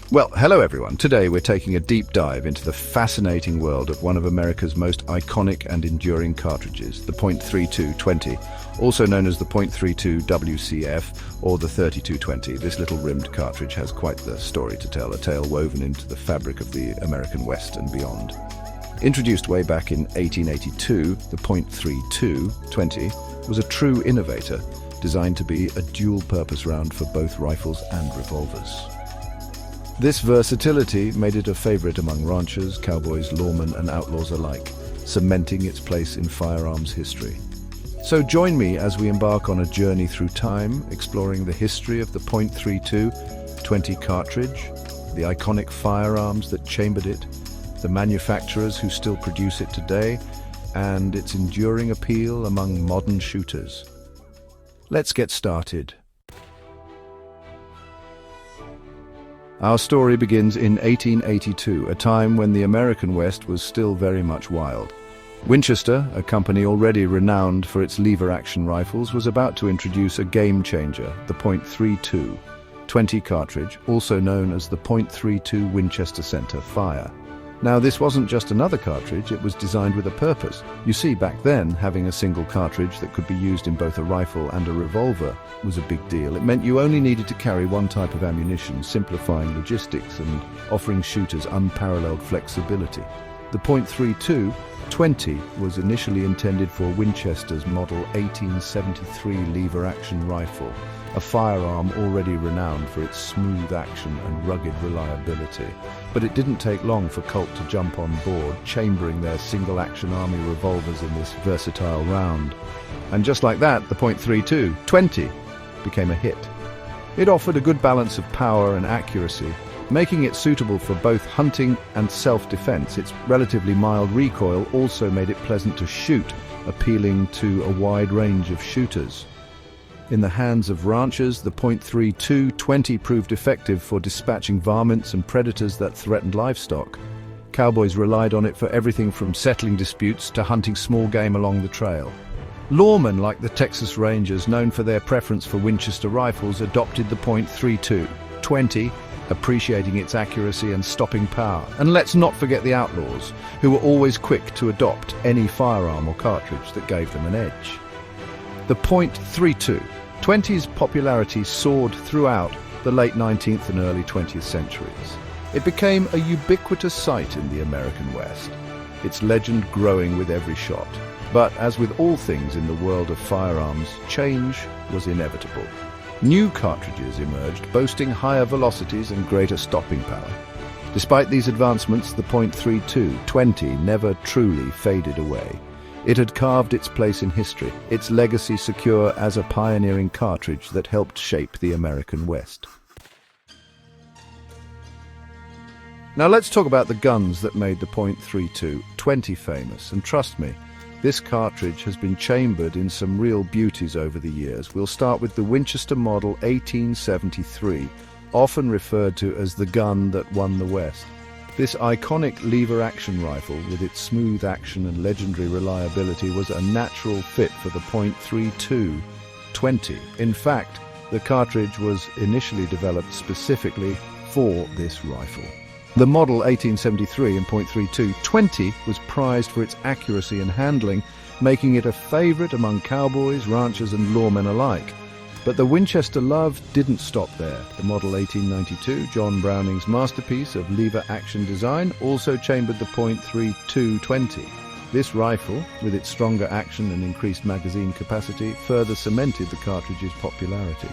Well, hello everyone. Today we're taking a deep dive into the fascinating world of one of America's most iconic and enduring cartridges, the .32-20, also known as the .32 WCF or the 3220. This little rimmed cartridge has quite the story to tell, a tale woven into the fabric of the American West and beyond. Introduced way back in 1882, the .32-20 was a true innovator, designed to be a dual-purpose round for both rifles and revolvers. This versatility made it a favorite among ranchers, cowboys, lawmen, and outlaws alike, cementing its place in firearms history. So join me as we embark on a journey through time, exploring the history of the .32-20 cartridge, the iconic firearms that chambered it, the manufacturers who still produce it today, and its enduring appeal among modern shooters. Let's get started. Our story begins in 1882, a time when the American West was still very much wild. Winchester, a company already renowned for its lever-action rifles, was about to introduce a game-changer, the .32-20 cartridge, also known as the .32 Winchester Center Fire. Now, this wasn't just another cartridge, it was designed with a purpose. You see, back then, having a single cartridge that could be used in both a rifle and a revolver was a big deal. It meant you only needed to carry one type of ammunition, simplifying logistics and offering shooters unparalleled flexibility. The .32-20 was initially intended for Winchester's Model 1873 lever-action rifle, a firearm already renowned for its smooth action and rugged reliability. But it didn't take long for Colt to jump on board, chambering their single-action army revolvers in this versatile round. And just like that, the .32-20 became a hit. It offered a good balance of power and accuracy, making it suitable for both hunting and self-defense. Its relatively mild recoil also made it pleasant to shoot, appealing to a wide range of shooters. In the hands of ranchers, the .32-20 proved effective for dispatching varmints and predators that threatened livestock. Cowboys relied on it for everything from settling disputes to hunting small game along the trail. Lawmen like the Texas Rangers, known for their preference for Winchester rifles, adopted the .32-20, appreciating its accuracy and stopping power. And let's not forget the outlaws, who were always quick to adopt any firearm or cartridge that gave them an edge. The .32-20's popularity soared throughout the late 19th and early 20th centuries. It became a ubiquitous sight in the American West, its legend growing with every shot. But as with all things in the world of firearms, change was inevitable. New cartridges emerged, boasting higher velocities and greater stopping power. Despite these advancements, the .32-20 never truly faded away. It had carved its place in history, its legacy secure as a pioneering cartridge that helped shape the American West. Now let's talk about the guns that made the .32-20 famous, and trust me, this cartridge has been chambered in some real beauties over the years. We'll start with the Winchester Model 1873, often referred to as the gun that won the West. This iconic lever-action rifle, with its smooth action and legendary reliability, was a natural fit for the .32-20. In fact, the cartridge was initially developed specifically for this rifle. The Model 1873 and .32-20 was prized for its accuracy and handling, making it a favorite among cowboys, ranchers, and lawmen alike. But the Winchester love didn't stop there. The Model 1892, John Browning's masterpiece of lever-action design, also chambered the .32-20. This rifle, with its stronger action and increased magazine capacity, further cemented the cartridge's popularity.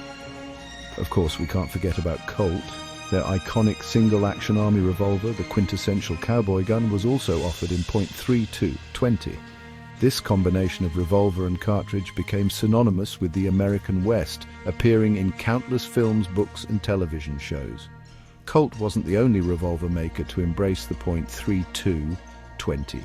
Of course, we can't forget about Colt. Their iconic single-action army revolver, the quintessential cowboy gun, was also offered in .32-20. This combination of revolver and cartridge became synonymous with the American West, appearing in countless films, books, and television shows. Colt wasn't the only revolver maker to embrace the .32-20.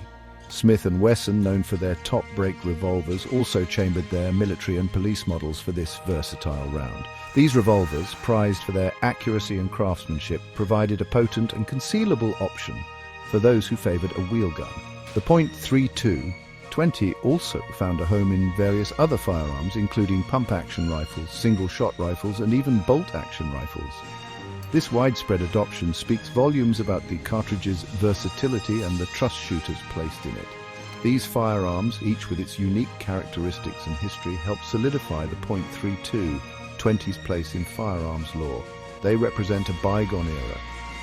Smith & Wesson, known for their top-break revolvers, also chambered their military and police models for this versatile round. These revolvers, prized for their accuracy and craftsmanship, provided a potent and concealable option for those who favored a wheel gun. The .32-20 also found a home in various other firearms, including pump-action rifles, single-shot rifles, and even bolt-action rifles. This widespread adoption speaks volumes about the cartridge's versatility and the trust shooters placed in it. These firearms, each with its unique characteristics and history, help solidify the .32 20's place in firearms lore. They represent a bygone era,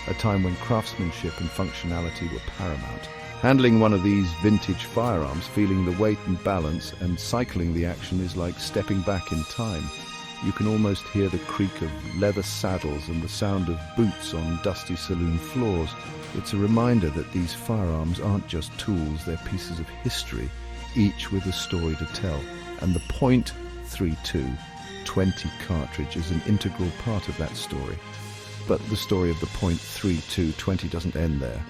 a time when craftsmanship and functionality were paramount. Handling one of these vintage firearms, feeling the weight and balance, and cycling the action is like stepping back in time. You can almost hear the creak of leather saddles and the sound of boots on dusty saloon floors. It's a reminder that these firearms aren't just tools, they're pieces of history, each with a story to tell. And the .32 20 cartridge is an integral part of that story. But the story of the .32 20 doesn't end there.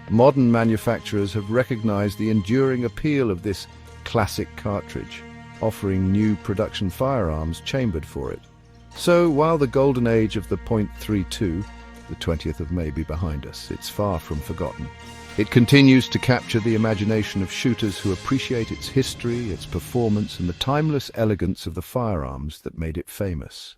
Modern manufacturers have recognized the enduring appeal of this classic cartridge, offering new production firearms chambered for it. So while the golden age of the .32, the 20th of May, be behind us, it's far from forgotten. It continues to capture the imagination of shooters who appreciate its history, its performance, and the timeless elegance of the firearms that made it famous.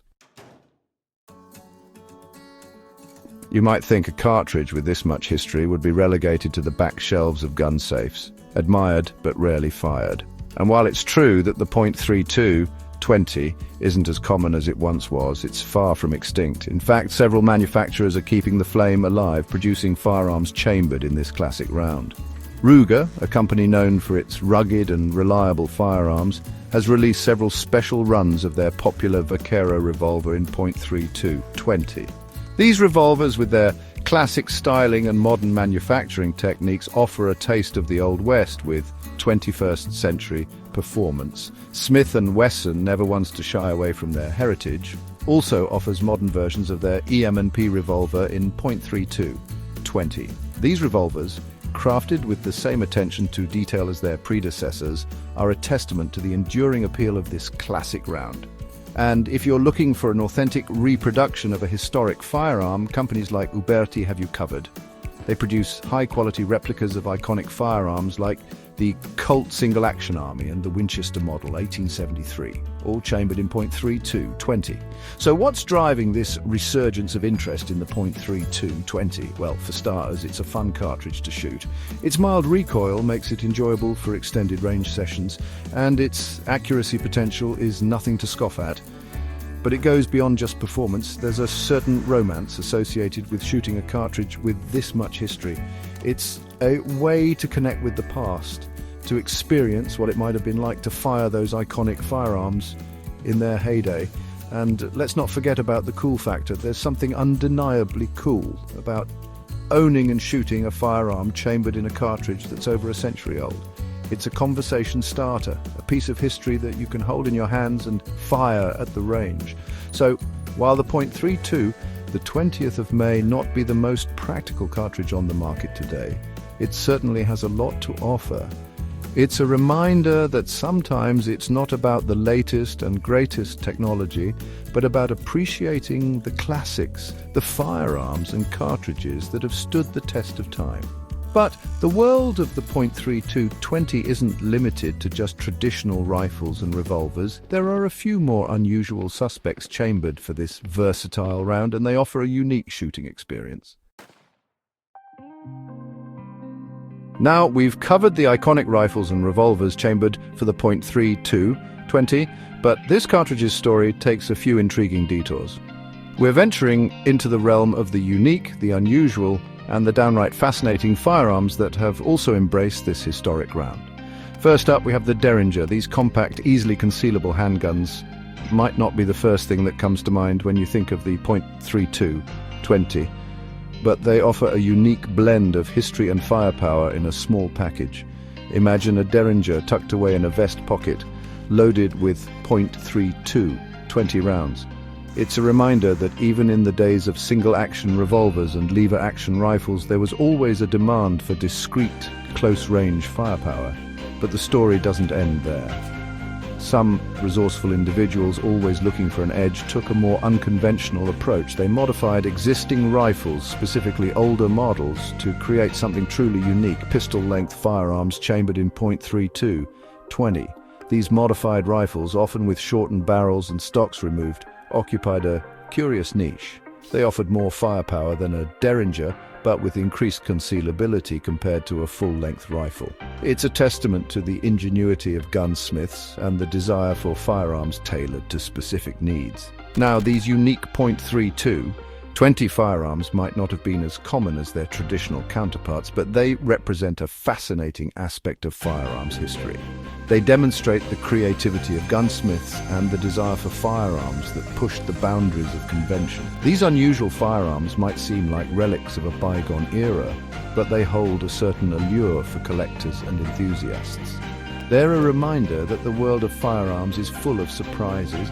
You might think a cartridge with this much history would be relegated to the back shelves of gun safes, admired but rarely fired. And while it's true that the .32 20 isn't as common as it once was, it's far from extinct. In fact, several manufacturers are keeping the flame alive, producing firearms chambered in this classic round. Ruger, a company known for its rugged and reliable firearms, has released several special runs of their popular Vaquero revolver in .32 20. These revolvers, with their classic styling and modern manufacturing techniques, offer a taste of the Old West with 21st century performance. Smith & Wesson, never wants to shy away from their heritage, also offers modern versions of their EM&P revolver in .32 20. These revolvers, crafted with the same attention to detail as their predecessors, are a testament to the enduring appeal of this classic round. And if you're looking for an authentic reproduction of a historic firearm, companies like Uberti have you covered. They produce high-quality replicas of iconic firearms like the Colt Single-Action Army and the Winchester Model 1873, all chambered in .32 20. So what's driving this resurgence of interest in the .32 20? Well, for starters, it's a fun cartridge to shoot. Its mild recoil makes it enjoyable for extended range sessions, and its accuracy potential is nothing to scoff at. But it goes beyond just performance. There's a certain romance associated with shooting a cartridge with this much history. It's a way to connect with the past, to experience what it might have been like to fire those iconic firearms in their heyday. And let's not forget about the cool factor. There's something undeniably cool about owning and shooting a firearm chambered in a cartridge that's over a century old. It's a conversation starter, a piece of history that you can hold in your hands and fire at the range. So, while the .32, the 20th of May, not be the most practical cartridge on the market today, it certainly has a lot to offer. It's a reminder that sometimes it's not about the latest and greatest technology, but about appreciating the classics, the firearms and cartridges that have stood the test of time. But the world of the .32 20 isn't limited to just traditional rifles and revolvers. There are a few more unusual suspects chambered for this versatile round, and they offer a unique shooting experience. Now, we've covered the iconic rifles and revolvers chambered for the .32 20, but this cartridge's story takes a few intriguing detours. We're venturing into the realm of the unique, the unusual, and the downright fascinating firearms that have also embraced this historic round. First up, we have the Derringer. These compact, easily concealable handguns might not be the first thing that comes to mind when you think of the .32 20, but they offer a unique blend of history and firepower in a small package. Imagine a Derringer tucked away in a vest pocket, loaded with .32 20 rounds. It's a reminder that even in the days of single-action revolvers and lever-action rifles, there was always a demand for discreet, close-range firepower. But the story doesn't end there. Some resourceful individuals, always looking for an edge, took a more unconventional approach. They modified existing rifles, specifically older models, to create something truly unique: pistol-length firearms chambered in .32 20. These modified rifles, often with shortened barrels and stocks removed, occupied a curious niche. They offered more firepower than a Derringer, but with increased concealability compared to a full-length rifle. It's a testament to the ingenuity of gunsmiths and the desire for firearms tailored to specific needs. Now, these unique .32 20 firearms might not have been as common as their traditional counterparts, but they represent a fascinating aspect of firearms history. They demonstrate the creativity of gunsmiths and the desire for firearms that pushed the boundaries of convention. These unusual firearms might seem like relics of a bygone era, but they hold a certain allure for collectors and enthusiasts. They're a reminder that the world of firearms is full of surprises,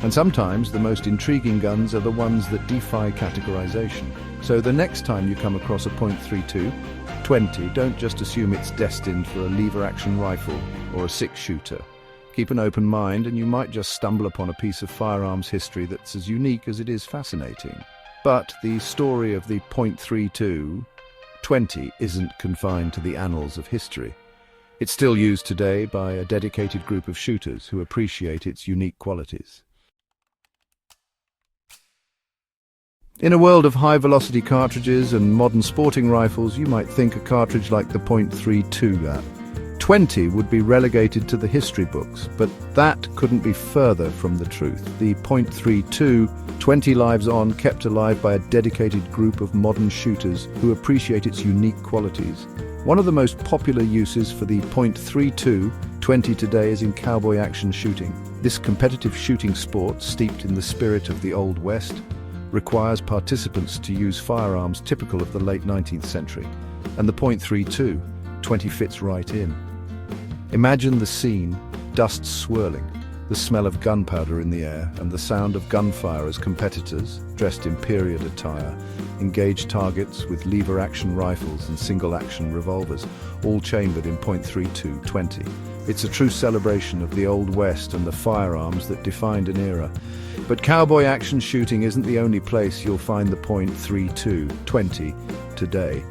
and sometimes the most intriguing guns are the ones that defy categorization. So the next time you come across a .32 20, don't just assume it's destined for a lever-action rifle or a six-shooter. Keep an open mind and you might just stumble upon a piece of firearms history that's as unique as it is fascinating. But the story of the .32 20 isn't confined to the annals of history. It's still used today by a dedicated group of shooters who appreciate its unique qualities. In a world of high-velocity cartridges and modern sporting rifles, you might think a cartridge like the .32 20 would be relegated to the history books, but that couldn't be further from the truth. The .32 20 lives on, kept alive by a dedicated group of modern shooters who appreciate its unique qualities. One of the most popular uses for the .32 20 today is in cowboy action shooting. This competitive shooting sport, steeped in the spirit of the Old West, requires participants to use firearms typical of the late 19th century, and the .32 20 fits right in. Imagine the scene: dust swirling, the smell of gunpowder in the air, and the sound of gunfire as competitors, dressed in period attire, engage targets with lever-action rifles and single-action revolvers, all chambered in .32 20. It's a true celebration of the Old West and the firearms that defined an era. But cowboy action shooting isn't the only place you'll find the .32 20 today.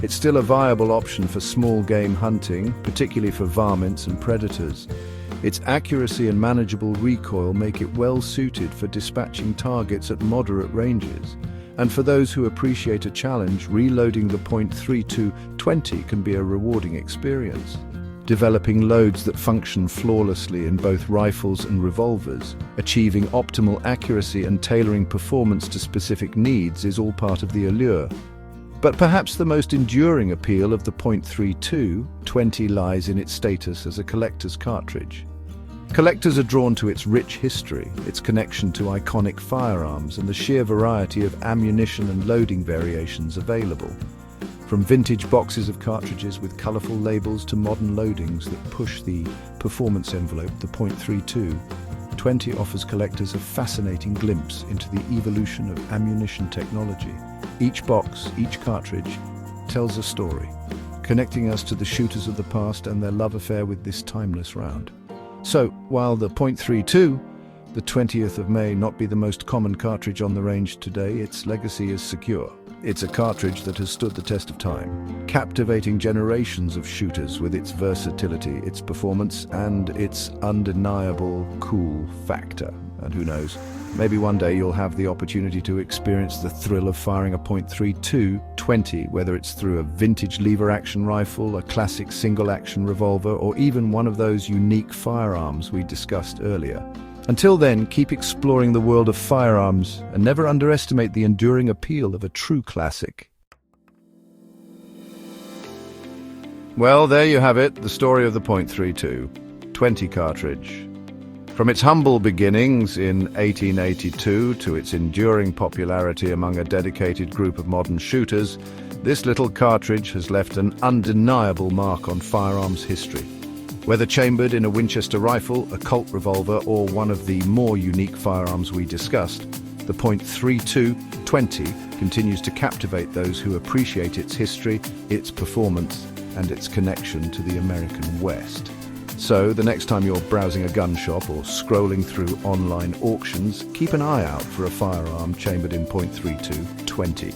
It's still a viable option for small game hunting, particularly for varmints and predators. Its accuracy and manageable recoil make it well suited for dispatching targets at moderate ranges. And for those who appreciate a challenge, reloading the .32 20 can be a rewarding experience. Developing loads that function flawlessly in both rifles and revolvers, achieving optimal accuracy and tailoring performance to specific needs is all part of the allure. But perhaps the most enduring appeal of the .32 20 lies in its status as a collector's cartridge. Collectors are drawn to its rich history, its connection to iconic firearms, and the sheer variety of ammunition and loading variations available. From vintage boxes of cartridges with colorful labels to modern loadings that push the performance envelope, the .32 20 offers collectors a fascinating glimpse into the evolution of ammunition technology. Each box, each cartridge, tells a story, connecting us to the shooters of the past and their love affair with this timeless round. So, while the .32, the 20th of May, not be the most common cartridge on the range today, its legacy is secure. It's a cartridge that has stood the test of time, captivating generations of shooters with its versatility, its performance, and its undeniable cool factor. And who knows, maybe one day you'll have the opportunity to experience the thrill of firing a .32 20, whether it's through a vintage lever-action rifle, a classic single-action revolver, or even one of those unique firearms we discussed earlier. Until then, keep exploring the world of firearms and never underestimate the enduring appeal of a true classic. Well, there you have it, the story of the .32 20 cartridge. From its humble beginnings in 1882 to its enduring popularity among a dedicated group of modern shooters, this little cartridge has left an undeniable mark on firearms history. Whether chambered in a Winchester rifle, a Colt revolver, or one of the more unique firearms we discussed, the .32 20 continues to captivate those who appreciate its history, its performance, and its connection to the American West. So, the next time you're browsing a gun shop or scrolling through online auctions, keep an eye out for a firearm chambered in .32 20.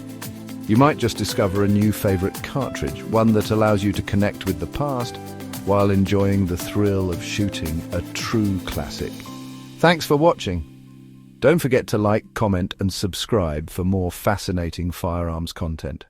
You might just discover a new favorite cartridge, one that allows you to connect with the past while enjoying the thrill of shooting a true classic. Thanks for watching. Don't forget to like, comment and subscribe for more fascinating firearms content.